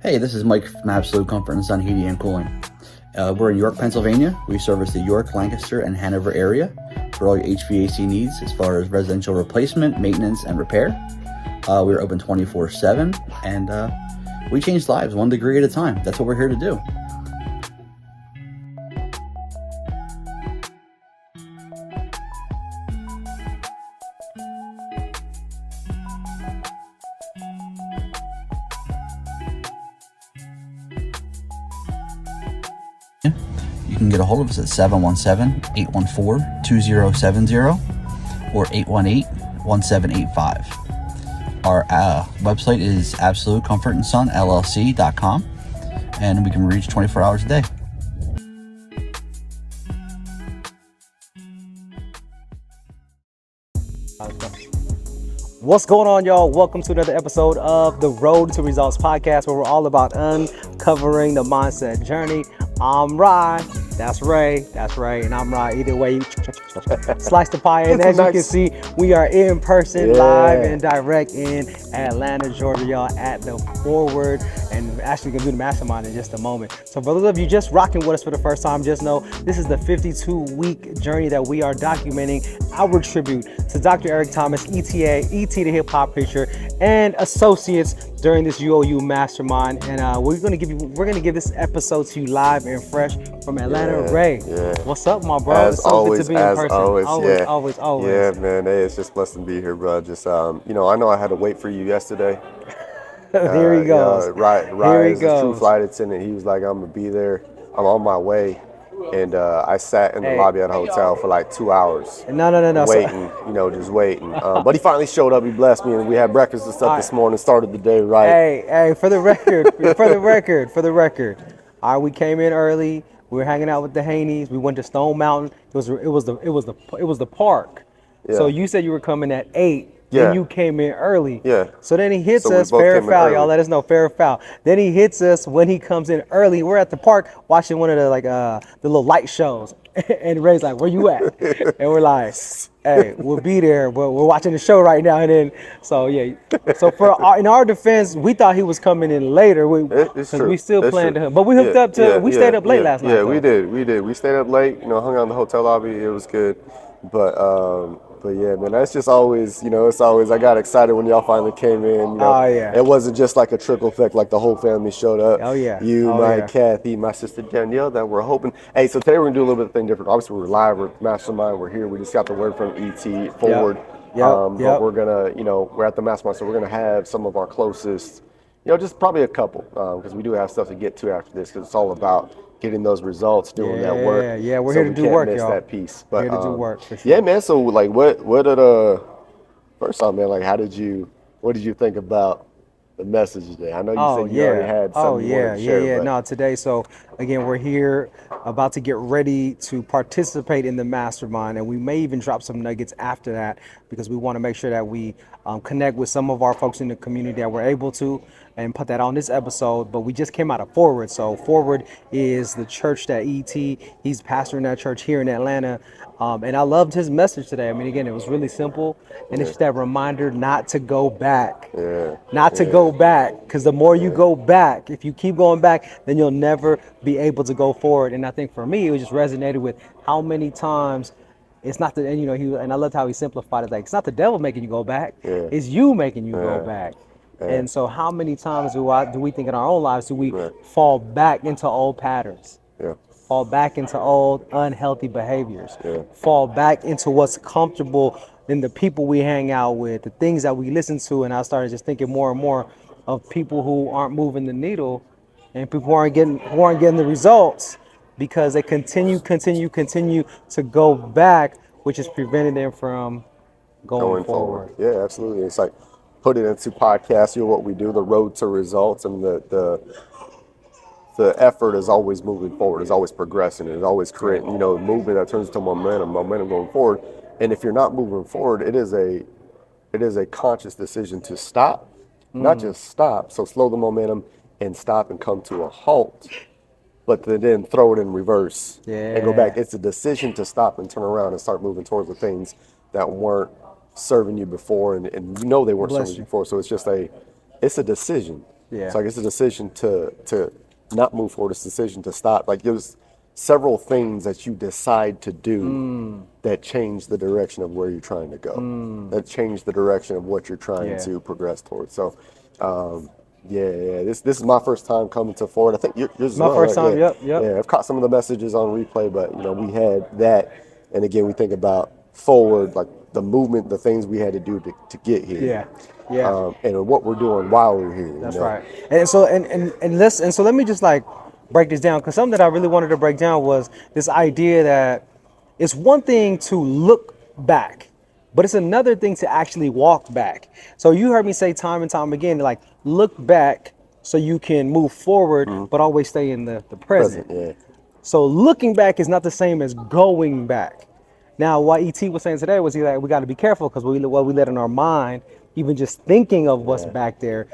Hey, this is Mike from Absolute Comfort and Son Heating and Cooling. We're in York, Pennsylvania. We service the York, Lancaster, and Hanover area for all your HVAC needs as far as residential replacement, maintenance, and repair. We're open 24/7, and we change lives 1 degree at a time. That's what we're here to do. You can get a hold of us at 717-814-2070 or 818-1785. Our website is absolutecomfortandsonllc.com, and we can reach 24 hours a day. What's going on, y'all? Welcome to another episode of the Road to Results podcast, where we're all about uncovering the mindset journey. I'm Rhy, that's Ray, that's Ray, and I'm Rhy. Either way, you slice the pie. And as you can see, we are in person, live and direct in Atlanta, Georgia, y'all, at the Foreword, and actually gonna do the Mastermind in just a moment. So for those of you just rocking with us for the first time, just know this is the 52-week journey that we are documenting our tribute to Dr. Eric Thomas, ETA, ET the hip hop preacher, and associates during this UOU Mastermind. And we're gonna give this episode to you live and fresh from Atlanta. Ray, what's up, my bro? As it's so always, good to be in person. Always. Yeah, man. Hey, it's just blessed to be here, bro. Just I know I had to wait for you yesterday. Here he goes. Ryan is a true flight attendant. He was like, I'm gonna be there. I'm on my way. And I sat in the lobby at a hotel for like 2 hours. No. Waiting, just waiting. But he finally showed up. He blessed me, and we had breakfast and stuff this morning. Started the day right. Hey, for the record, all right, we came in early. We were hanging out with the Haneys. We went to Stone Mountain. It was the park. Yeah. So you said you were coming at 8. Yeah. Then you came in early. Yeah. So then he hits So we us, both fair or came in foul, early. y'all. Let us know, fair or foul. Then he hits us when he comes in early. We're at the park watching one of the the little light shows. And Ray's like, where you at? And we're like, hey, we'll be there, but we're watching the show right now. And then, so yeah. So in our defense, we thought he was coming in later. It's true. We still planned true. to him. But we hooked up we stayed up late last night. Yeah, we did. We stayed up late, hung out in the hotel lobby. It was good. But yeah, man, that's just always, it's always, I got excited when y'all finally came in. It wasn't just like a trickle effect, like the whole family showed up. Oh, yeah. You, Mike, Kathy, my sister Danielle, that we're hoping. Hey, so today we're going to do a little bit of thing different. Obviously, we're live, we're Mastermind, we're here. We just got the word from ET, foreword. But we're going to, we're at the Mastermind, so we're going to have some of our closest, just probably a couple, because we do have stuff to get to after this, because it's all about getting those results, doing that work. Yeah, we're here to do work, y'all. Miss that piece. But, here to do work, for sure. Yeah, man. So, like, what did first off, man, like, what did you think about the message today? I know you said you already had something you wanted to share. But... No, today. So again, we're here about to get ready to participate in the Mastermind, and we may even drop some nuggets after that, because we want to make sure that we connect with some of our folks in the community that we're able to, and put that on this episode. But we just came out of Foreword. So Foreword is the church that he's pastoring that church here in Atlanta. And I loved his message today. I mean, again, it was really simple. And it's just that reminder not to go back. Not to go back. Because the more you go back, if you keep going back, then you'll never be able to go forward. And I think for me, it just resonated with how many times it's not the, and I loved how he simplified it. Like, it's not the devil making you go back. It's you making you go back. And so how many times do we think in our own lives do we fall back into old patterns? Fall back into old unhealthy behaviors, fall back into what's comfortable in the people we hang out with, the things that we listen to. And I started just thinking more and more of people who aren't moving the needle, and people who aren't getting the results, because they continue to go back, which is preventing them from going forward. Yeah, absolutely. It's like, put it into podcast, what we do, the road to results, and the effort is always moving forward, is always progressing, it's always creating, movement that turns into momentum going forward. And if you're not moving forward, it is a conscious decision to stop, not just stop, so slow the momentum and stop and come to a halt, but to then throw it in reverse and go back. It's a decision to stop and turn around and start moving towards the things that weren't serving you before, and they weren't serving you before. So it's a decision. Yeah. So I guess the decision to not move forward, it's a decision to stop. Like there's several things that you decide to do that change the direction of where you're trying to go. That change the direction of what you're trying to progress towards. So, this is my first time coming to Forward. I think yours as My well, first right? time. Yeah. Yep. Yeah, I've caught some of the messages on replay, but we had that, and again, we think about Forward, like the movement, the things we had to do to get here. Yeah. And what we're doing while we're here. That's right. And so so let me just like break this down, because something that I really wanted to break down was this idea that it's one thing to look back, but it's another thing to actually walk back. So you heard me say time and time again, like look back so you can move forward, but always stay in the present. Yeah. So looking back is not the same as going back. Now, what ET was saying today was we got to be careful, because what we let in our mind, even just thinking of what's back there,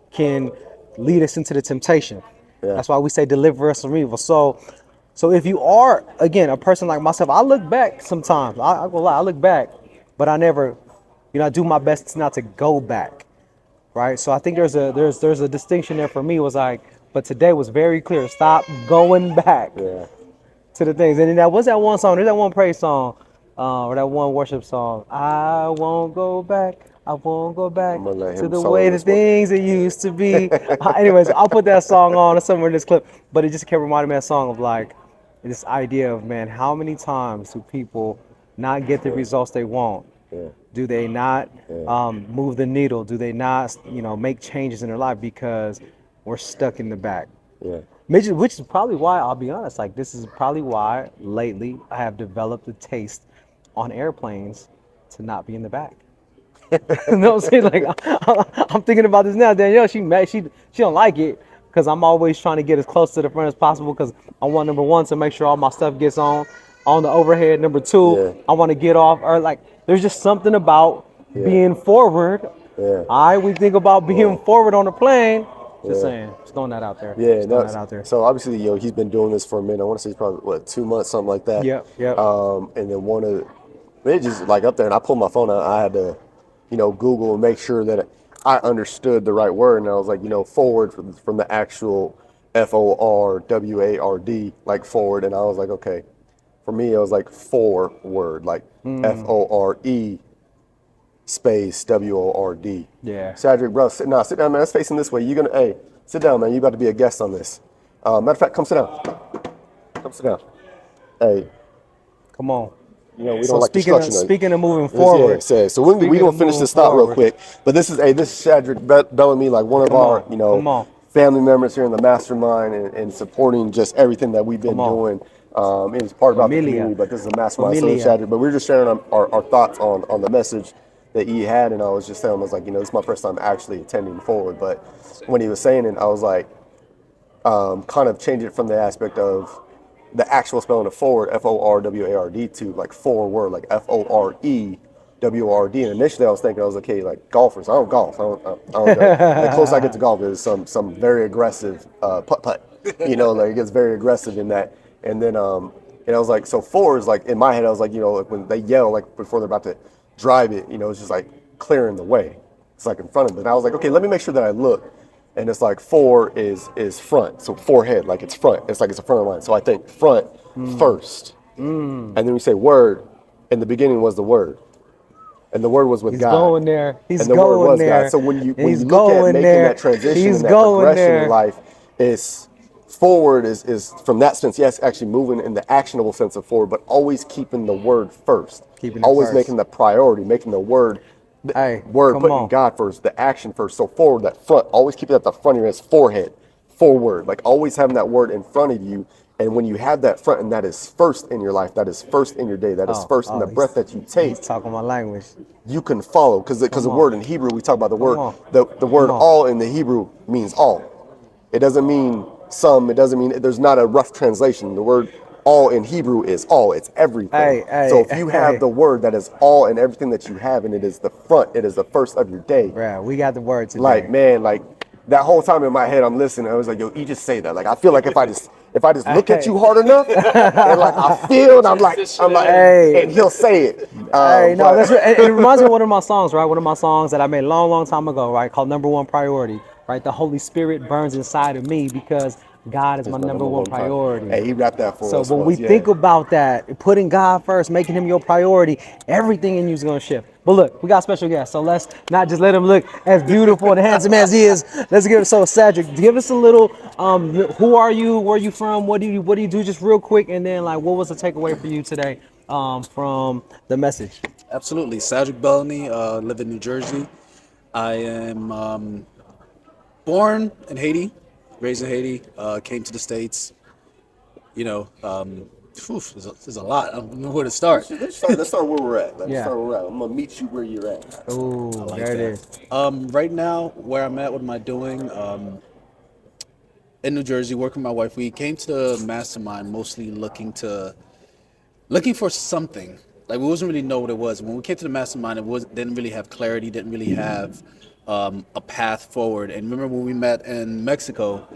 can lead us into the temptation. Yeah. That's why we say deliver us from evil. So if you are, again, a person like myself, I look back sometimes. I go lie, I look back, but I never, I do my best not to go back, right? So I think there's a distinction there for me. Was like, but today was very clear. Stop going back to the things. And then that was that one song. There's that one praise song, or that one worship song. I won't go back. I won't go back to the way the things it used to be. Anyways, I'll put that song on somewhere in this clip. But it just kept reminding me of that song of like this idea of, man, how many times do people not get the results they want? Do they not move the needle? Do they not, make changes in their life because we're stuck in the back? Which is probably why, I'll be honest, like this is probably why lately I have developed a taste on airplanes to not be in the back. You know what I'm saying? Like I'm thinking about this now. Danielle, she don't like it because I'm always trying to get as close to the front as possible, because I want, number one, to make sure all my stuff gets on the overhead. Number two, I want to get off, or like there's just something about being forward. We think about being forward on the plane. Just saying, just throwing that out there. That out there. So obviously, he's been doing this for a minute. I want to say it's probably 2 months, something like that. Yep. And then they just like up there, and I pulled my phone out. I had to, Google and make sure that I understood the right word. And I was like, forward from the actual FORWARD, like forward. And I was like, okay. For me, it was like forward, like FORE space WORD. Yeah. Cedric, bro, sit down, man. Let's face him this way. Sit down, man. You about to be a guest on this. Matter of fact, come sit down. Come sit down. Hey. Come on. We don't like destruction. Speaking of moving forward. So we gonna finish this thought real quick. But this is Cedric Bellamy, like one of our family members here in the Mastermind, and supporting just everything that we've been doing. It's part about the community, but this is a Mastermind. So Cedric, but we're just sharing our thoughts on the message that he had, and I was just telling him, I was like, this is my first time actually attending Forward. But when he was saying it, I was like, kind of change it from the aspect of the actual spelling of forward, FORWARD, to like forward, like FOREWORD. And initially I was thinking, okay, like golfers. I don't golf. I don't go. The closest I get to golf is some very aggressive putt. Like it gets very aggressive in that. And then and I was like, so four is like, in my head I was like, like when they yell, like before they're about to drive it, it's just like clearing the way. It's like in front of them. And I was like, okay, let me make sure that I look. And it's like four is front, so forehead, like it's front. It's like it's a front line. So I think front first, and then we say word. In the beginning was the word, and the word was with God. He's going there. He's and the going word was there. God. So when you He's look at making there. that transition He's and that going progression there. in life, it's forward is from that sense, yes, actually moving in the actionable sense of forward, but always keeping the word first. Always first. making the priority, making the word. Word, putting God first, the action first. So forward, that front, always keep it at the front of your head, forehead, forward. Like always having that word in front of you. And when you have that front, and that is first in your life, that is first in your day, that is first in the breath that you take. He's talking my language. You can follow, because the word in Hebrew, we talk about the word. The word all in the Hebrew means all. It doesn't mean some. It doesn't mean, there's not a rough translation. The word all in Hebrew is all. It's everything. So if you have the word that is all in everything that you have, and it is the front, it is the first of your day. Yeah, we got the word today. Like, man, like that whole time in my head, I'm listening. I was like, yo, you just say that. Like, I feel like if I just look at you hard enough, and like I feel, and I'm like, and he'll say it. No, that's right. It reminds me of one of my songs, right? One of my songs that I made a long, long time ago, right? Called Number One Priority. right? The Holy Spirit burns inside of me because God is It's my my number one priority. Hey, he wrapped that for So us. when we Yeah. think about that, putting God first, making him your priority, everything in you is going to shift. But look, we got special guests, so let's not just let him look as beautiful and handsome as he is. Let's give it. So Cedric, give us a little. Who are you? Where are you from? What do you do? Just real quick, and then like, what was the takeaway for you today from the message? Absolutely. Cedric Bellamy, live in New Jersey. I am born in Haiti, raised in Haiti, came to the States. You know, there's a lot. I don't know where to start. Let's start where we're at. Yeah. Start where we're at. I'm gonna meet you where you're at. Oh, Like there it that. is. Right now, where I'm at, what am I doing? In New Jersey, working with my wife. We came to the Mastermind mostly looking for something. Like we wasn't really know what it was. When we came to the Mastermind, didn't really have clarity, didn't really have a path forward. And remember when we met in Mexico,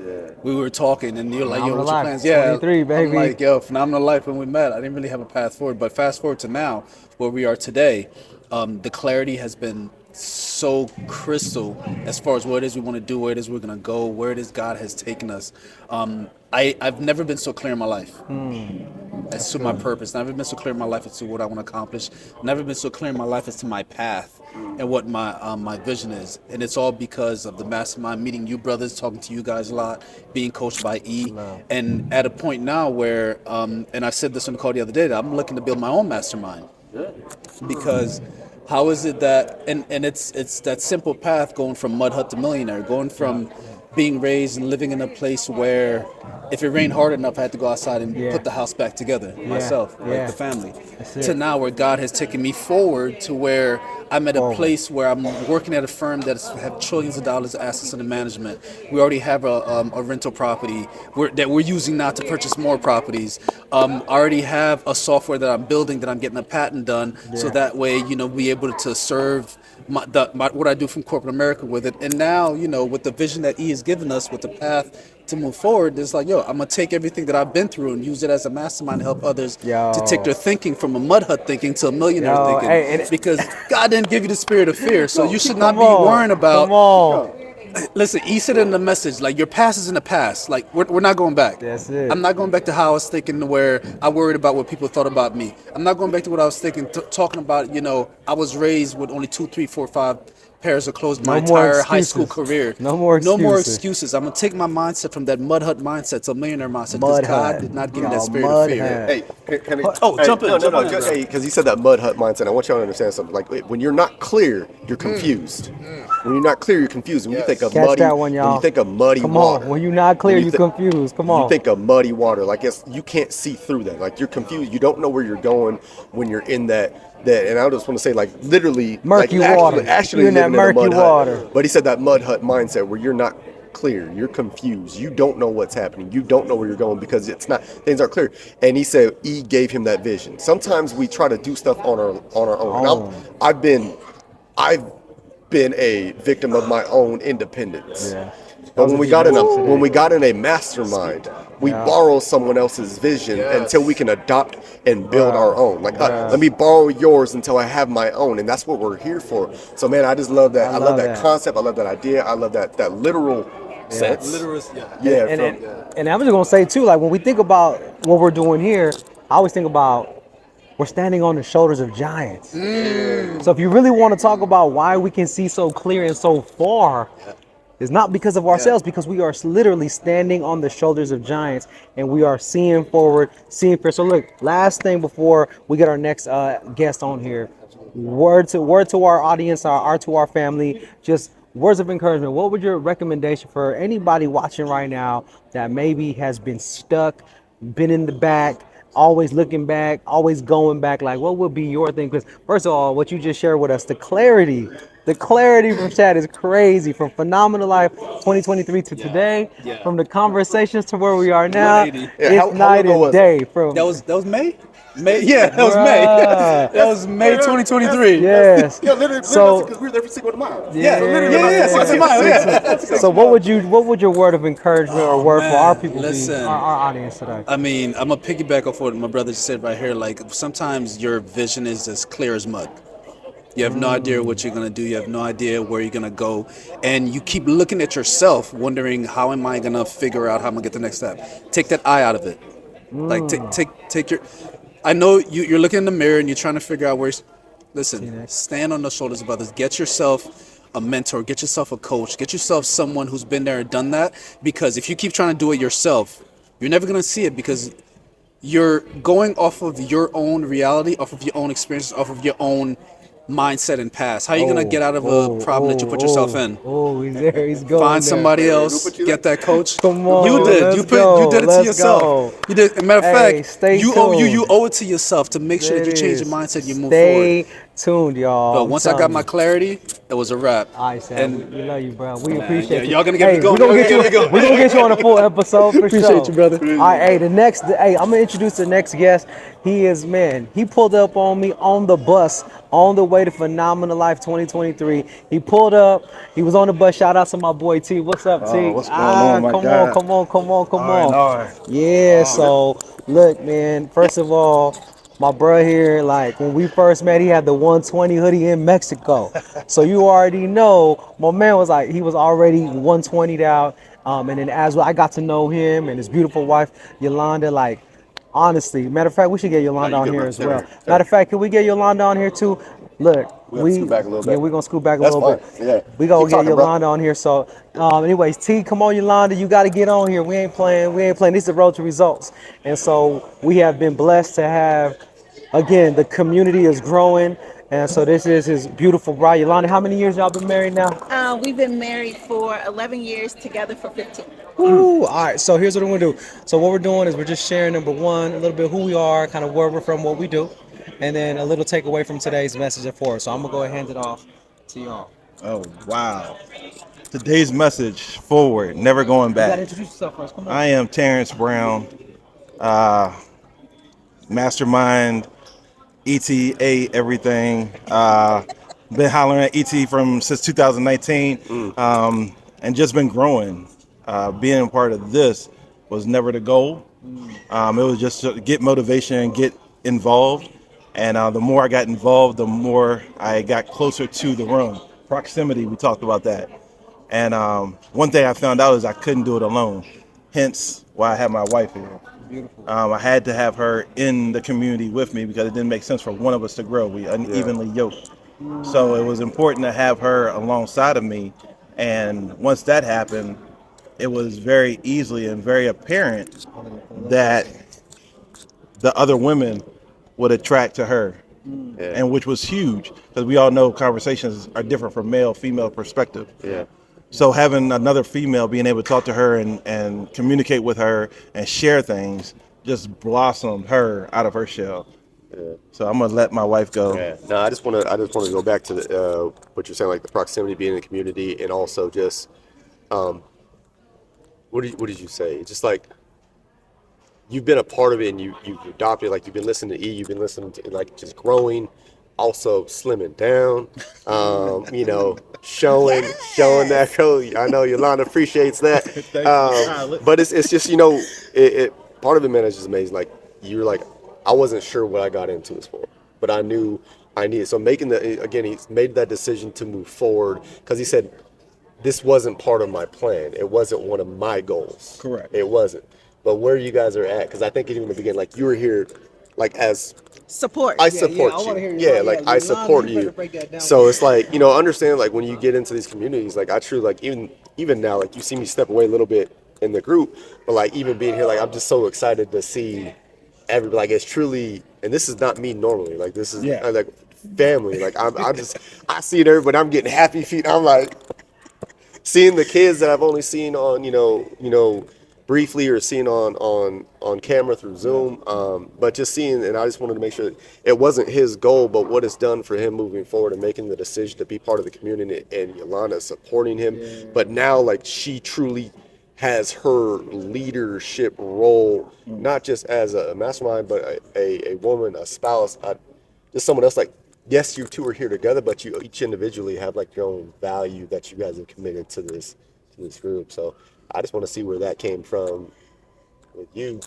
we were talking, and you're like, "Yo, Phenomenal what's your life. plans?" Yeah, 23, I'm baby. like, "Yo, phenomenal life." When we met, I didn't really have a path forward. But fast forward to now, where we are today, the clarity has been so crystal as far as what it is we want to do, where it is we're going to go, where it is God has taken us. I've never been so clear in my life as to my purpose. Never been so clear in my life as to what I want to accomplish. Never been so clear in my life as to my path and what my vision is. And it's all because of the Mastermind, meeting you brothers, talking to you guys a lot, being coached by E. And at a point now where, and I said this on the call the other day, that I'm looking to build my own Mastermind. Because how is it that, and it's that simple path going from mud hut to millionaire, going from being raised and living in a place where if it rained hard enough, I had to go outside and put the house back together myself, like the family. To now where God has taken me forward to where I'm at a place where I'm working at a firm that have trillions of dollars of assets under management. We already have a rental property that we're using now to purchase more properties. I already have a software that I'm building that I'm getting a patent done, so that way, be able to serve what I do from corporate America with it. And now, with the vision that E has given us, with the path to move forward, it's like, I'm gonna take everything that I've been through and use it as a mastermind to help others to take their thinking from a mud hut thinking to a millionaire thinking. Because God didn't give you the spirit of fear, so you should not be worrying about. Come on. Listen, he said in the message, like, your past is in the past. Like, we're not going back. That's it. I'm not going back to how I was thinking, where I worried about what people thought about me. I'm not going back to what I was thinking, talking about, I was raised with only 2, 3, 4, 5 pairs of clothes my entire high school career. No more excuses. No more excuses. I'm going to take my mindset from that mud hut mindset to a millionaire mindset, because God did not give me that spirit of fear. Hey, can I? Jump in. Hey, because he said that mud hut mindset. I want y'all to understand something. Like, when you're not clear, you're confused. When you're not clear, you're confused. When you think of Catch muddy, that one, y'all. when you think of muddy Come water. on. When you're not clear, you're confused. Come on. You think of muddy water, like you can't see through that. Like, you're confused. You don't know where you're going when you're in that. And I just want to say, like, literally, murky like, water. Actually you're in that living in a murky mud water. hut. But he said that mud hut mindset where you're not clear, you're confused, you don't know what's happening, you don't know where you're going because things aren't clear. And he said E gave him that vision. Sometimes we try to do stuff on our own. And I've been a victim of my own independence. But when we got in a mastermind, we borrow someone else's vision until we can adopt and build our own. Like, let me borrow yours until I have my own, and that's what we're here for. So, man, I just love that. I love that concept. I love that idea. I love that literal sense. And I was just gonna say too, like, when we think about what we're doing here, I always think about we're standing on the shoulders of giants. So if you really want to talk about why we can see so clear and so far, it's not because of ourselves, because we are literally standing on the shoulders of giants, and we are seeing forward, seeing fair. So look, last thing before we get our next guest on here, word to our audience, to our family, just words of encouragement. What would your recommendation for anybody watching right now that maybe has been stuck, been in the back, always looking back, always going back? Like, what would be your thing? Because first of all, what you just shared with us, the clarity from chat is crazy. From phenomenal life 2023 to today, from the conversations to where we are now, it's night and day. From that was May. That was May. That was May 2023. Yes. So because we were there for 5 miles. So what would your word of encouragement or word for our people be, our audience today? I mean, I'm gonna piggyback off what my brother just said right here. Like, sometimes your vision is as clear as mud. You have no idea what you're gonna do. You have no idea where you're gonna go, and you keep looking at yourself, wondering how am I gonna figure out how I'm gonna get the next step. Take that eye out of it. Like take your. I know you're looking in the mirror and you're trying to figure out where. Listen, stand on the shoulders of others. Get yourself a mentor. Get yourself a coach. Get yourself someone who's been there and done that. Because if you keep trying to do it yourself, you're never gonna see it because you're going off of your own reality, off of your own experiences, off of your own mindset and past. How are you gonna get out of a problem that you put yourself in? Oh, he's there. He's going. Find there. somebody else. Get that coach. Come on, You did. let's You go, did it to let's yourself. go. You did. As a matter of Hey, fact, stay you tuned. owe it to yourself to make sure There that you it change your is. mindset. You move Stay forward. tuned, y'all. But I'm once I got telling my you. clarity, it was a wrap. All right, Sam. And We love you, bro. We Man, appreciate yeah, you. y'all gonna get me going. We're gonna Y'all get you. gonna get me going. We're gonna get you on a full episode for Appreciate sure. you, brother. All right, hey, I'm gonna introduce the next guest. He pulled up on me on the bus on the way to Phenomenal Life 2023. He pulled up. He was on the bus. Shout out to my boy T. What's up, T? What's going on, my come guy? on, come on, come on, come on. Lord. Yeah, so look, man, first of all, my bro here, like when we first met, he had the 120 hoodie in Mexico. So you already know, my man was like, he was already 120'd out. And then as well, I got to know him and his beautiful wife, Yolanda, like, honestly, matter of fact, we should get Yolanda you on good, here bro. as There well. we go. Matter of fact, can we get Yolanda on here too? Look, We have to scoot back a little bit. Yeah, we're gonna scoot back a That's little fine. bit. Yeah. We gonna Keep get talking, bro. Yolanda on here. So, anyways, T, come on, Yolanda, you got to get on here. We ain't playing. This is the road to results. And so we have been blessed to have, again, the community is growing. And so this is his beautiful bride, Yolanda. How many years y'all been married now? We've been married for 11 years, together for 15. Ooh, all right. So here's what we're gonna do. So what we're doing is we're just sharing number one, a little bit who we are, kind of where we're from, what we do, and then a little takeaway from today's message and for us. So I'm gonna go ahead and hand it off to y'all. Oh, wow. Today's message, forward, never going You gotta back. introduce yourself first. Come on. I am Terrence Brown, Mastermind, ETA, everything. Been hollering at ET since 2019, and just been growing. Being a part of this was never the goal. It was just to get motivation and get involved. And the more I got involved, the more I got closer to the room. Proximity, we talked about that. And one thing I found out is I couldn't do it alone. Hence why I have my wife here. Beautiful. I had to have her in the community with me because it didn't make sense for one of us to grow. We unevenly yoked. So it was important to have her alongside of me. And once that happened, it was very easily and very apparent that the other women would attract to her. And which was huge because we all know conversations are different from male, female perspective. Yeah. So having another female, being able to talk to her and communicate with her and share things just blossomed her out of her shell. Yeah. So I'm gonna let my wife go. Yeah. No, I just want to go back to what you're saying, like the proximity, being in the community, and also just, what did you say? Just like you've been a part of it and you've adopted, like you've been listening to E, you've been listening to like just growing, also slimming down, showing that code. I know Yolanda appreciates that. But it's just, part of it, man, is just amazing. Like you're like, I wasn't sure what I got into this for, but I knew I needed. So he's made that decision to move forward because he said, this wasn't part of my plan. It wasn't one of my goals. Correct. It wasn't. But where you guys are at, because I think even in the beginning, like you were here, like as Support. I support I wanna hear you. you. Yeah, like I support you better you. break that down. So it's like, understand like when you get into these communities, like I truly like even now, like you see me step away a little bit in the group, but like even being here, like I'm just so excited to see everybody. Like it's truly, and this is not me normally. Like this is like family. Like I see it everybody. I'm getting happy feet. I'm like seeing the kids that I've only seen on briefly or seen on camera through Zoom, but just seeing, and I just wanted to make sure that it wasn't his goal, but what it's done for him moving forward and making the decision to be part of the community, and Yolanda supporting him. But now, like she truly has her leadership role, not just as a mastermind, but a woman, a spouse, just someone else. Like, yes, you two are here together, but you each individually have like your own value that you guys have committed to this group. So I just want to see where that came from with you.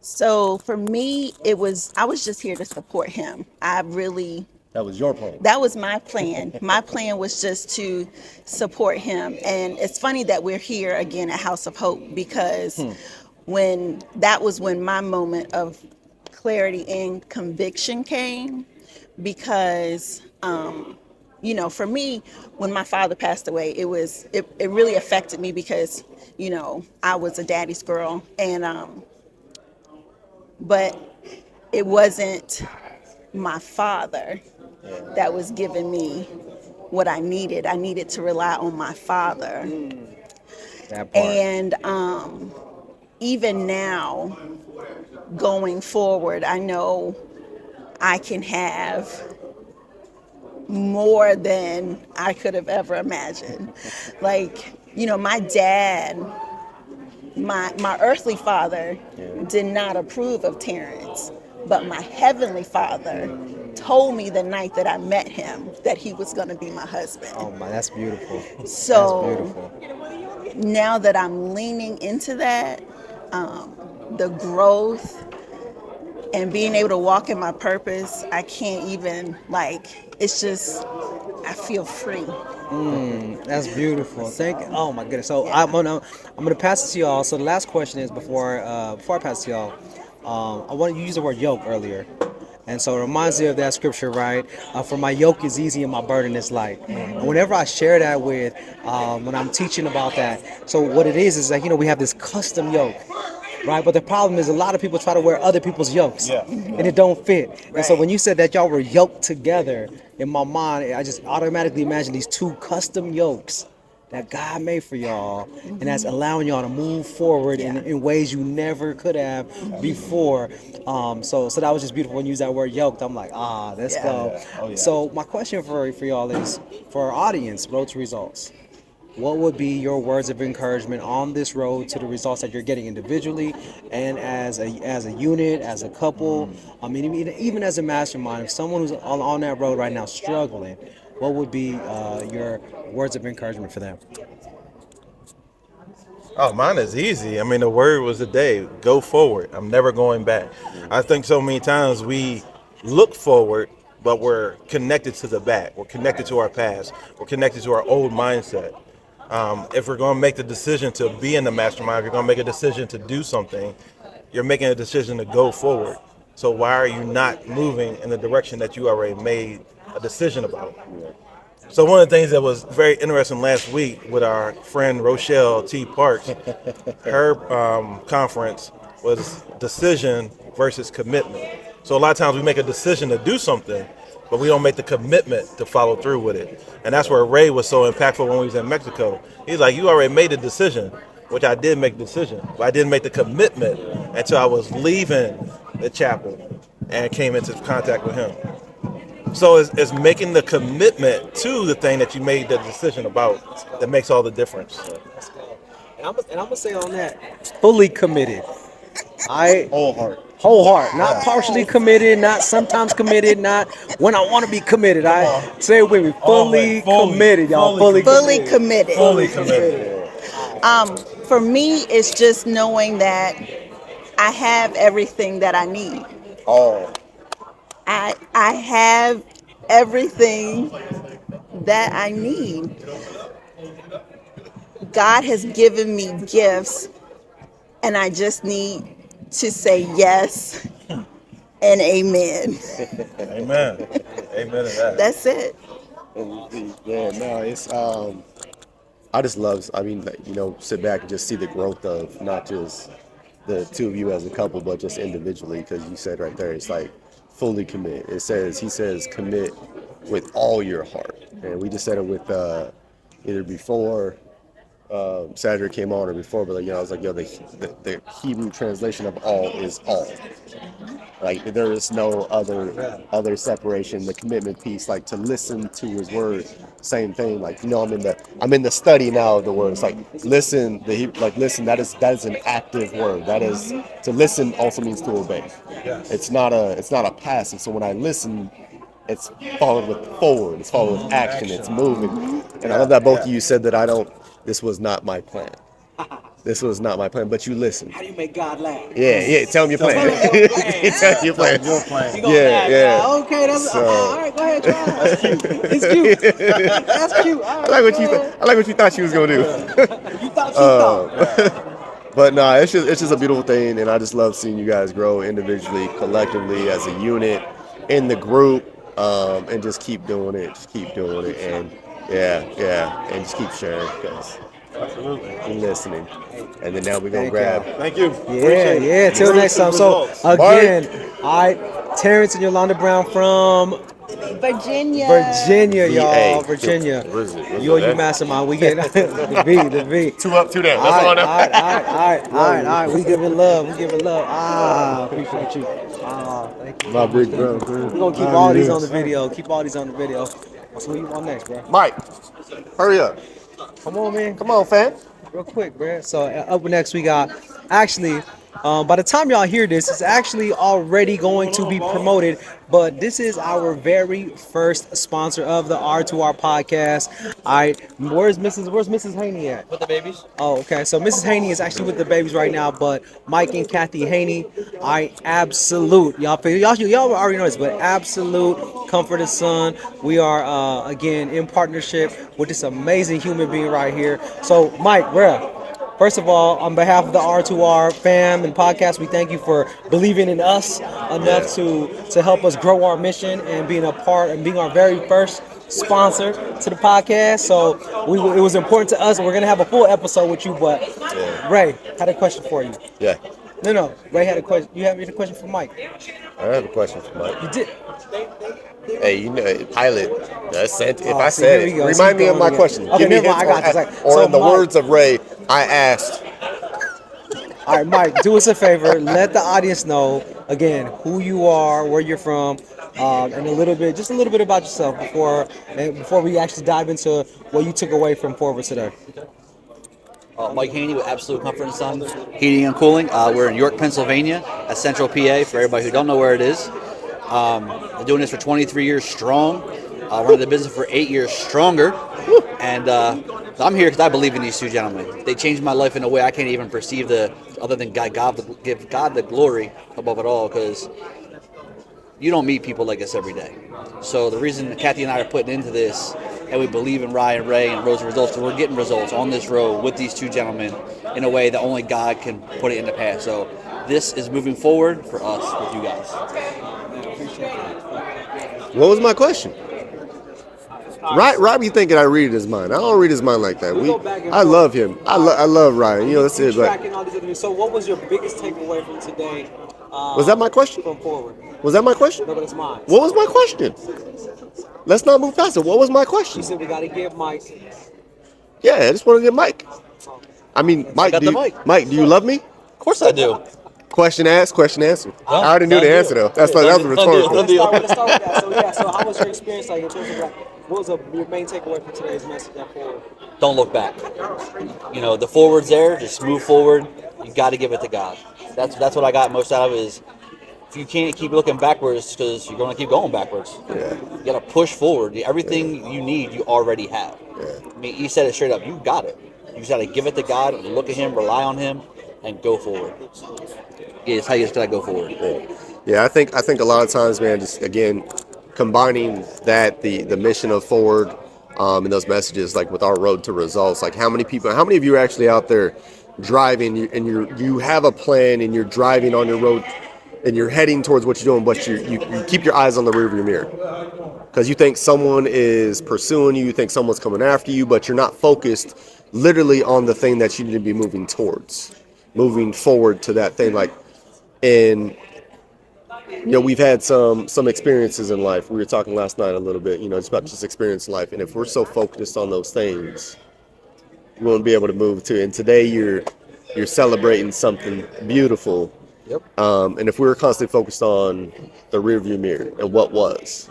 So for me, I was just here to support him. I really That was your plan. That was my plan. My plan was just to support him. And it's funny that we're here again at House of Hope, because when my moment of clarity and conviction came, because for me, when my father passed away, it really affected me, because I was a daddy's girl, and but it wasn't my father that was giving me what I needed. I needed to rely on my father. That part. And even now, going forward, I know I can have more than I could have ever imagined. Like, my dad, my earthly father did not approve of Terrence, but my heavenly father told me the night that I met him that he was going to be my husband. Oh my, that's beautiful. So That's beautiful. now that I'm leaning into that, the growth and being able to walk in my purpose, I can't even, it's just, I feel free. That's beautiful. Oh my goodness. So I'm gonna pass it to y'all. So the last question is before I pass it to y'all, I want to use the word yoke earlier. And so it reminds me of that scripture, right? For my yoke is easy and my burden is light. And whenever I share that with, when I'm teaching about that, so what it is like, we have this custom yoke, right? But the problem is a lot of people try to wear other people's yokes, and it don't fit. And so when you said that y'all were yoked together, in my mind, I just automatically imagine these two custom yokes that God made for y'all, and that's allowing y'all to move forward in ways you never could have before. So that was just beautiful when you use that word yoked. I'm like, let's go. So my question for y'all is, for our audience, road to results, what would be your words of encouragement on this road to the results that you're getting individually and as a unit, as a couple? I mean, even as a mastermind, if someone who's on that road right now struggling, what would be your words of encouragement for them? Oh, mine is easy. I mean, the word was today, go forward. I'm never going back. I think so many times we look forward, but we're connected to the back. We're connected to our past. We're connected to our old mindset. If we're going to make the decision to be in the mastermind, if you're going to make a decision to do something, you're making a decision to go forward. So why are you not moving in the direction that you already made a decision about? So one of the things that was very interesting last week with our friend Rochelle T. Parks, her conference was decision versus commitment. So a lot of times we make a decision to do something, but we don't make the commitment to follow through with it. And that's where Ray was so impactful when we was in Mexico. He's like, you already made a decision, which I did make the decision, but I didn't make the commitment until I was leaving the chapel and came into contact with him. So it's making the commitment to the thing that you made the decision about that makes all the difference. And I'm gonna say on that, fully committed. Whole heart. Not partially committed, not sometimes committed, not when I want to be committed. I say it with me, fully committed, y'all. Fully committed. Fully committed. For me, it's just knowing that I have everything that I need. Oh, I have everything that I need. God has given me gifts, and I just need to say yes and amen. Amen. Amen to that. That's it. yeah, no, it's I just love. I mean, sit back and just see the growth of not just the two of you as a couple, but just individually. Because you said right there, it's like fully commit. He says commit with all your heart, and we just said it with either before Sadra came on or before, but I was like, the Hebrew translation of all is all. Like there is no other separation. The commitment piece, like to listen to His word, same thing. Like I'm in the study now of the word. It's like listen. Listen. That is an active word. That is to listen also means to obey. Yes. It's not a passive. So when I listen, it's followed with forward. It's followed with action. It's moving. And I love that both of you said that this was not my plan. This was not my plan, but you listened. How do you make God laugh? Yeah. Tell him your plan. Tell him your plan. You gonna laugh? Okay, that's all right. Go ahead, try. That's cute. It's cute. That's cute. All right, I like what you thought she was gonna do. You thought she thought. But no, it's just a beautiful thing, and I just love seeing you guys grow individually, collectively, as a unit, in the group, and just keep doing it. Just keep doing it, and and just keep sharing, because you're listening. And then now we're gonna grab. Thank you. Yeah. Till next time. So again, Terrence and Yolanda Brown from Virginia, y'all. Virginia. What is it? You Mastermind. We get the V. 2 up, 2 down. All That's all I know. right. We giving love. Appreciate you. Thank you. My big bro. We're gonna keep all these on the video. So who you want next, bro? Mike, hurry up. Come on, man. Come on, fam. Real quick, bro. So up next we got, actually, by the time y'all hear this, it's actually already going to be promoted, but this is our very first sponsor of the R2R podcast. Where's Mrs. Haney at? With the babies. Oh, okay. So Mrs. Haney is actually with the babies right now, but Mike and Kathy Haney, absolute. Y'all already know this, but absolute Comfort and Son. We are again in partnership with this amazing human being right here. So Mike, bruh, first of all, on behalf of the R2R fam and podcast, we thank you for believing in us enough to help us grow our mission and being a part and being our very first sponsor to the podcast. So it was important to us, and we're gonna have a full episode with you. But Ray had a question for you. Yeah. No. Ray had a question. You have a question for Mike? I have a question for Mike. You did. Hey, you know, pilot. If I see, said here we it, go. remind me of my Again. question. Okay, Give me never mind. hints, I got you. or So in the Mike- words of Ray, I asked. All right, Mike, do us a favor. Let the audience know again who you are, where you're from, and a little bit about yourself before we actually dive into what you took away from Forward today. Mike Haney with Absolute Comfort and Son Heating and Cooling. We're in York, Pennsylvania, at Central PA. For everybody who don't know where it is, been doing this for 23 years strong. Running the business for 8 years stronger, and so I'm here because I believe in these two gentlemen. They changed my life in a way I can't even perceive other than give God the glory above it all, because you don't meet people like this every day. So the reason Kathy and I are putting into this, and we believe in Rye and Ray and Rose results, because we're getting results on this road with these two gentlemen in a way that only God can put it in the past. So this is moving forward for us with you guys. What was my question? Rob, you thinking I read his mind? I don't read his mind like that. I love him. I love Ryan. You know, that's it. But So, what was your biggest takeaway from today? was that my question? From Forward. Was that my question? No, but it's mine. What was my question? Let's not move past it. What was my question? She said we got to give Mike. Yeah, I just want to get Mike. I mean, Mike, Mike, do you love me? Of course I do. Question asked, question answered. I already knew the answer though. That was rhetorical. Let's start with that. So how was your experience like in terms of like, what was your main takeaway from today's message at Forward? Don't look back. You know, the forward's there. Just move forward. You got to give it to God. That's what I got most out of it, is if you can't keep looking backwards, because you're going to keep going backwards. Yeah. You got to push forward. Everything you need, you already have. Yeah. I mean, he said it straight up. You got it. You just got to give it to God, look at Him, rely on Him, and go forward. Yeah, it's how you just got to go forward. Yeah, I think a lot of times, man, just again combining that the mission of Forward and those messages, like with our road to results, like how many of you are actually out there driving and you have a plan and you're driving on your road and you're heading towards what you're doing, but you keep your eyes on the rearview mirror because you think someone is pursuing you think someone's coming after you, but you're not focused literally on the thing that you need to be moving towards, moving forward to that thing. Like, and you know, we've had some experiences in life. We were talking last night a little bit, you know, it's about just experience in life. And if we're so focused on those things, we won't be able to move to. And today you're celebrating something beautiful. Yep. And if we were constantly focused on the rearview mirror and what was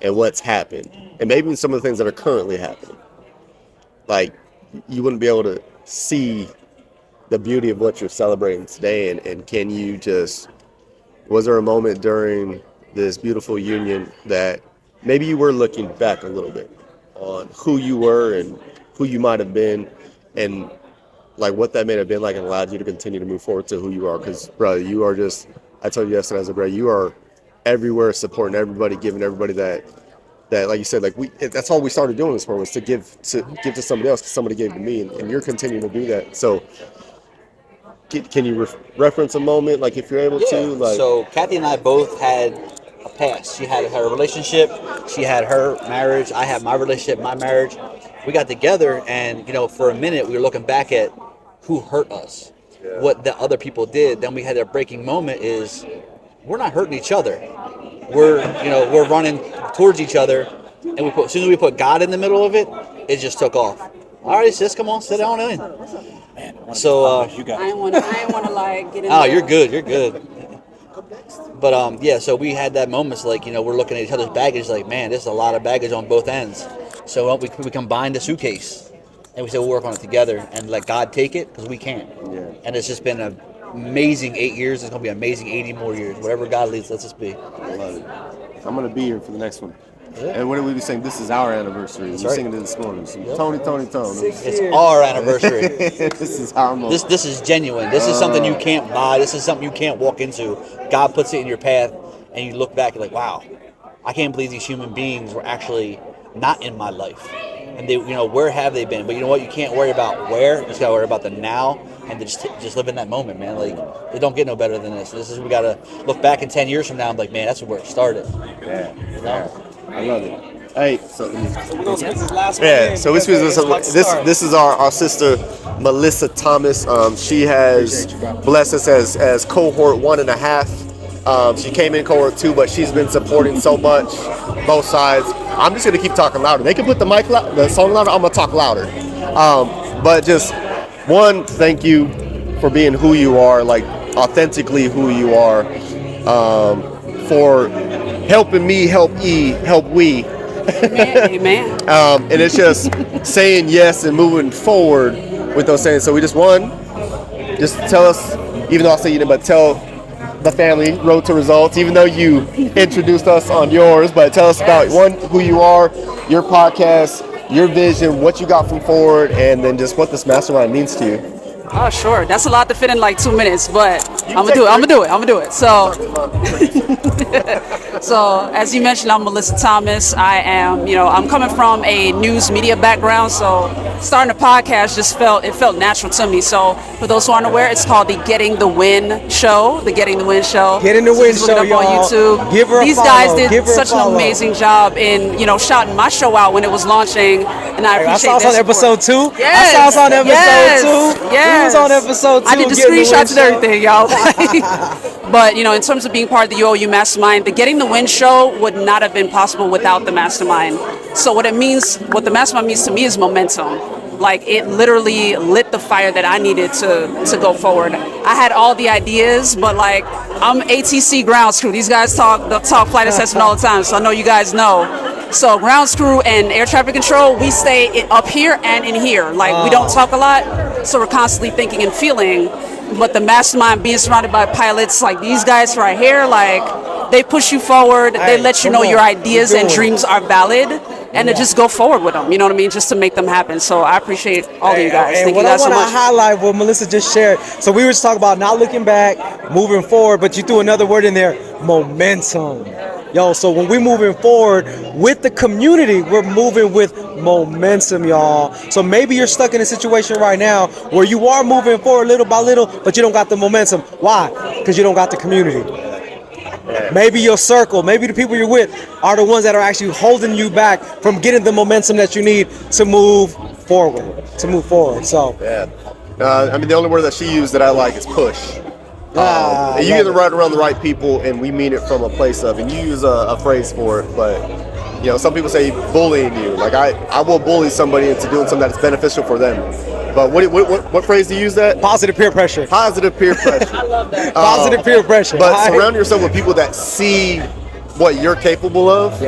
and what's happened, and maybe some of the things that are currently happening, like you wouldn't be able to see the beauty of what you're celebrating today. And can you just, was there a moment during this beautiful union that maybe you were looking back a little bit on who you were and who you might have been, and like what that may have been like and allowed you to continue to move forward to who you are. Because, bro, you are just, I told you yesterday, as a bro, you are everywhere supporting everybody, giving everybody that like you said, like that's all we started doing this for, was to give to somebody else, because somebody gave to me, and you're continuing to do that. So can you reference a moment, like if you're able to? Like, so Kathy and I both had a past. She had her relationship, she had her marriage, I had my relationship, my marriage. We got together, and for a minute we were looking back at who hurt us, what the other people did. Then we had a breaking moment, is we're not hurting each other. We're running towards each other, and as soon as we put God in the middle of it, it just took off. All right, sis, come on, sit down in. So I didn't want to like get in. Oh, you're good. But so we had that moments, like we're looking at each other's baggage, like, man, there's a lot of baggage on both ends. So we combined the suitcase, and we said we'll work on it together and let God take it, because we can't. Yeah. And it's just been an amazing 8 years. It's gonna be an amazing 80 more years. Whatever God leads, let's just be. I love it. I'm gonna be here for the next one. Yeah. And what did we be saying? This is our anniversary. We're singing it this morning. So Tony. It's our anniversary. This is our moment. This is genuine. This is something you can't buy. This is something you can't walk into. God puts it in your path, and you look back, you're like, wow, I can't believe these human beings were actually not in my life. And they, where have they been? But you know what? You can't worry about where. You just gotta worry about the now, and just live in that moment, man. Like, it don't get no better than this. We gotta look back in 10 years from now and be like, man, that's where it started. Yeah. I love it. Hey, so We're gonna squeeze this last one yeah, in, so we because squeeze it's about to start. this is our sister Melissa Thomas. She has blessed us as cohort 1.5. She came in cohort 2, but she's been supporting so much, both sides. I'm just gonna keep talking louder. They can put the song louder. I'm gonna talk louder. But just one, thank you for being who you are, like authentically who you are. For helping me help we. Amen. And it's just saying yes and moving forward with those sayings. So we just tell us, even though I say you didn't, but tell the family Road to Results, even though you introduced us on yours, but tell us about who you are, your podcast, your vision, what you got from Forward, and then just what this mastermind means to you. Oh, sure. That's a lot to fit in like 2 minutes, but I'm gonna do it. So, so as you mentioned, I'm Melissa Thomas. I am, I'm coming from a news media background, so starting a podcast just felt natural to me. So for those who aren't aware, it's called the Getting the Win Show. The Getting the Win Show. Getting the Win Show, Show, y'all. On YouTube. Give her a These follow. guys did Give her a such an follow. amazing job in, shouting my show out when it was launching, and I appreciate I saw us on their episode support. 2. I saw us on episode 2. Yes. We was on episode 2. I did the screenshots and everything, y'all. But, in terms of being part of the UOU Mastermind, the Getting the Win Show would not have been possible without the Mastermind. So what the Mastermind means to me is momentum. Like, it literally lit the fire that I needed to go forward. I had all the ideas, but like, I'm ATC ground crew. These guys talk flight assessment all the time, so I know you guys know. So ground crew and air traffic control, we stay up here and in here. Like, we don't talk a lot, so we're constantly thinking and feeling. But the Mastermind, being surrounded by pilots like these guys right here, like, they push you forward. They let you know your ideas and dreams are valid, and to just go forward with them. You know what I mean? Just to make them happen. So I appreciate all of you guys. And Thank what you guys I so want much. to highlight what Melissa just shared. So we were just talking about not looking back, moving forward, but you threw another word in there, momentum. Yo, so when we're moving forward with the community, we're moving with momentum, y'all. So maybe you're stuck in a situation right now where you are moving forward little by little, but you don't got the momentum. Why? Because you don't got the community. Maybe your circle, maybe the people you're with are the ones that are actually holding you back from getting the momentum that you need to move forward. So, The only word that she used that I like is push. You get right around the right people, and we mean it from a place of, and you use a phrase for it, but some people say bullying you. Like, I will bully somebody into doing something that's beneficial for them. But what phrase do you use that? Positive peer pressure. Positive peer pressure. I love that. Positive peer pressure. But surround yourself with people that see what you're capable of,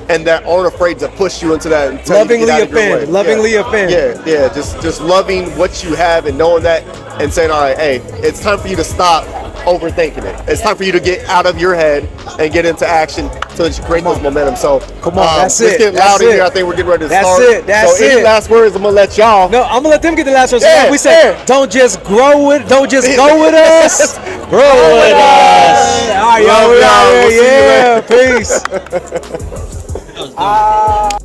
and that aren't afraid to push you into that. And tell you to get out of your way. Lovingly offend. Yeah. Just loving what you have and knowing that, and saying, all right, hey, it's time for you to stop overthinking it. It's time for you to get out of your head and get into action so that you create this momentum. So Come on, that's let's it. get That's loud in it. here. I think we're getting ready to That's start. it. That's so any it. last words? I'm gonna let y'all. No, I'm gonna let them get the last word. So Yeah, like we said, yeah. don't just grow with, don't just go with us, grow with us. All right, y'all, we Love out y'all. here. We'll see you Yeah, peace.